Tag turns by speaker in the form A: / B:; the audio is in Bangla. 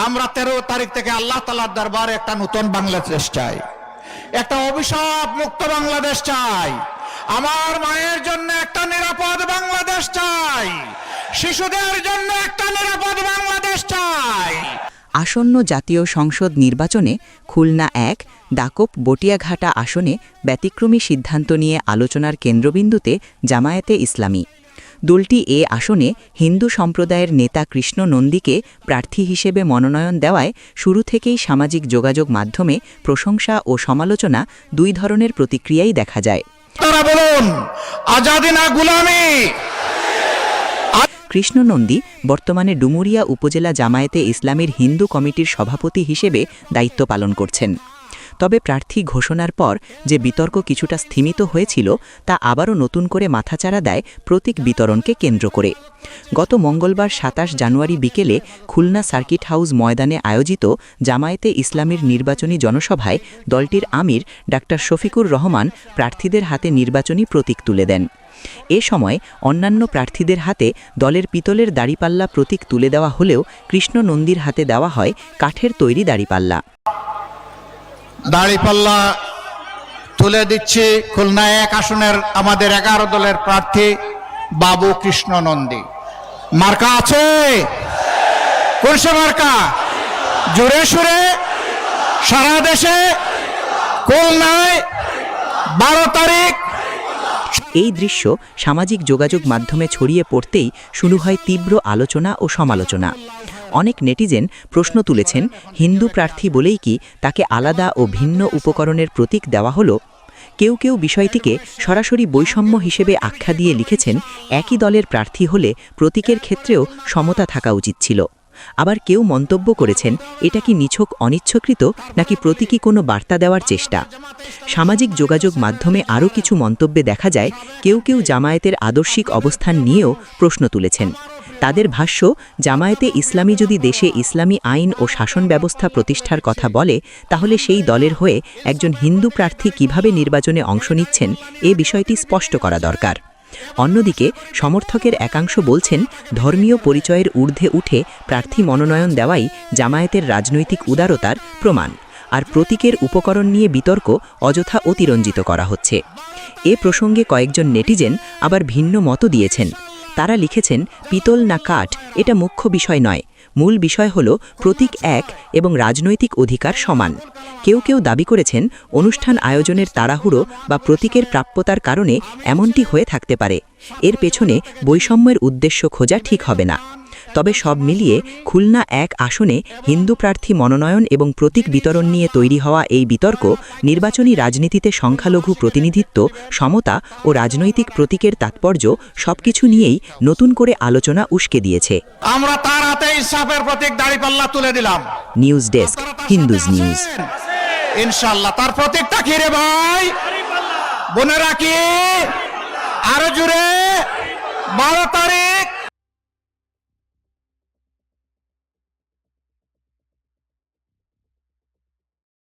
A: আমরা 13 তারিখ থেকে আল্লাহ তাআলার দরবারে একটা নতুন বাংলাদেশ চাই, একটা অভিশাপ মুক্ত বাংলাদেশ চাই। আমার মায়ের জন্য একটা নিরাপদ বাংলাদেশ চাই, শিশুদের জন্য একটা নিরাপদ বাংলাদেশ চাই।
B: আসন্ন জাতীয় সংসদ নির্বাচনে খুলনা 1 দাকোপ বটিয়াঘাটা আসনে ব্যতিক্রমী সিদ্ধান্ত নিয়ে আলোচনার কেন্দ্রবিন্দুতে জামায়াতে ইসলামী। দলটি এ আসনে হিন্দু সম্প্রদায়ের নেতা কৃষ্ণ নন্দীকে প্রার্থী হিসেবে মনোনয়ন দেওয়ায় শুরু থেকেই সামাজিক যোগাযোগ মাধ্যমে প্রশংসা ও সমালোচনা দুই ধরনের প্রতিক্রিয়াই দেখা যায়।
A: তারা বলুন আজাদি না গোলামি।
B: কৃষ্ণ নন্দী বর্তমানে ডুমুরিয়া উপজেলা জামায়াতে ইসলামীর হিন্দু কমিটির সভাপতি হিসেবে দায়িত্ব পালন করছেন। তবে প্রার্থী ঘোষণার পর যে বিতর্ক কিছুটা স্থিমিত হয়েছিল তা আবারও নতুন করে মাথাচাড়া দেয় প্রতীক বিতরণকে কেন্দ্র করে। গত মঙ্গলবার ২৭ জানুয়ারি বিকেলে খুলনা সার্কিট হাউস ময়দানে আয়োজিত জামায়াতে ইসলামীর নির্বাচনী জনসভায় দলটির আমির ডাক্তার শফিকুর রহমান প্রার্থীদের হাতে নির্বাচনী প্রতীক তুলে দেন। এ সময় অন্যান্য প্রার্থীদের হাতে দলের পিতলের দাড়িপাল্লা প্রতীক তুলে দেওয়া হলেও কৃষ্ণ নন্দীর হাতে দেওয়া হয় কাঠের তৈরি দাড়িপাল্লা।
A: দাড়িপাল্লা তুলে দিচ্ছি খুলনা 1 আসনের আমাদের 11 দলের প্রার্থী বাবু কৃষ্ণ নন্দী। মার্কা আছে? কোন সে মার্কা? জোরে সুরে সারা দেশে খুলনায় 12 তারিখ।
B: এই দৃশ্য সামাজিক যোগাযোগ মাধ্যমে ছড়িয়ে পড়তেই শুরু হয় তীব্র আলোচনা ও সমালোচনা। অনেক নেটিজেন প্রশ্ন তুলেছেন, হিন্দু প্রার্থী বলেই কি তাকে আলাদা ও ভিন্ন উপকরণের প্রতীক দেওয়া হলো? কেউ কেউ বিষয়টিকে সরাসরি বৈষম্য হিসেবে আখ্যা দিয়ে লিখেছেন, একই দলের প্রার্থী হলে প্রতীকের ক্ষেত্রেও সমতা থাকা উচিত ছিল। আবার কেউ মন্তব্য করেছেন, এটা কি নিছক অনিচ্ছাকৃত নাকি প্রতীকী কোনো বার্তা দেওয়ার চেষ্টা? সামাজিক যোগাযোগ মাধ্যমে আরও কিছু মন্তব্যে দেখা যায় কেউ কেউ জামায়াতের আদর্শিক অবস্থান নিয়েও প্রশ্ন তুলেছেন। তাদের ভাষ্য, জামায়াতে ইসলামী যদি দেশে ইসলামী আইন ও শাসন ব্যবস্থা প্রতিষ্ঠার কথা বলে তাহলে সেই দলের হয়ে একজন হিন্দু প্রার্থী কিভাবে নির্বাচনে অংশ নিচ্ছেন এ বিষয়টি স্পষ্ট করা দরকার। অন্যদিকে সমর্থকের একাংশ বলছেন, ধর্মীয় পরিচয়ের ঊর্ধ্বে উঠে প্রার্থী মনোনয়ন দেওয়াই জামায়াতের রাজনৈতিক উদারতার প্রমাণ, আর প্রতীকের উপকরণ নিয়ে বিতর্ক অযথা অতিরঞ্জিত করা হচ্ছে। এ প্রসঙ্গে কয়েকজন নেটিজেন আবার ভিন্ন মত দিয়েছেন। তারা লিখেছেন, পিতল না কাঠ এটা মুখ্য বিষয় নয়, মূল বিষয় হল প্রতীক এক এবং রাজনৈতিক অধিকার সমান। কেউ কেউ দাবি করেছেন, অনুষ্ঠান আয়োজনের তাড়াহুড়ো বা প্রতীকের প্রাপ্যতার কারণে এমনটি হয়ে থাকতে পারে। এর পেছনে বৈষম্যের উদ্দেশ্য খোঁজা ঠিক হবে না। তবে সব মিলিয়ে খুলনা 1 আসনে হিন্দু প্রার্থী মনোনয়ন এবং প্রতীক বিতরণ নিয়ে তৈরি হওয়া এই বিতর্ক নির্বাচনী রাজনীতিতে সংখ্যালঘু প্রতিনিধিত্ব, সমতা ও রাজনৈতিক প্রতীকের তাৎপর্য সবকিছু নিয়েই নতুন করে আলোচনা উস্কে দিয়েছে।
A: আমরা তার হাতে ইনসাফের প্রতীক দাড়িপাল্লা তুলে দিলাম।
B: News desk, Hindus news.
A: ইনশাআল্লাহ তার প্রতীকটা কি রে ভাই? বোনেরা কি? আরো জোরে 12 তারিখ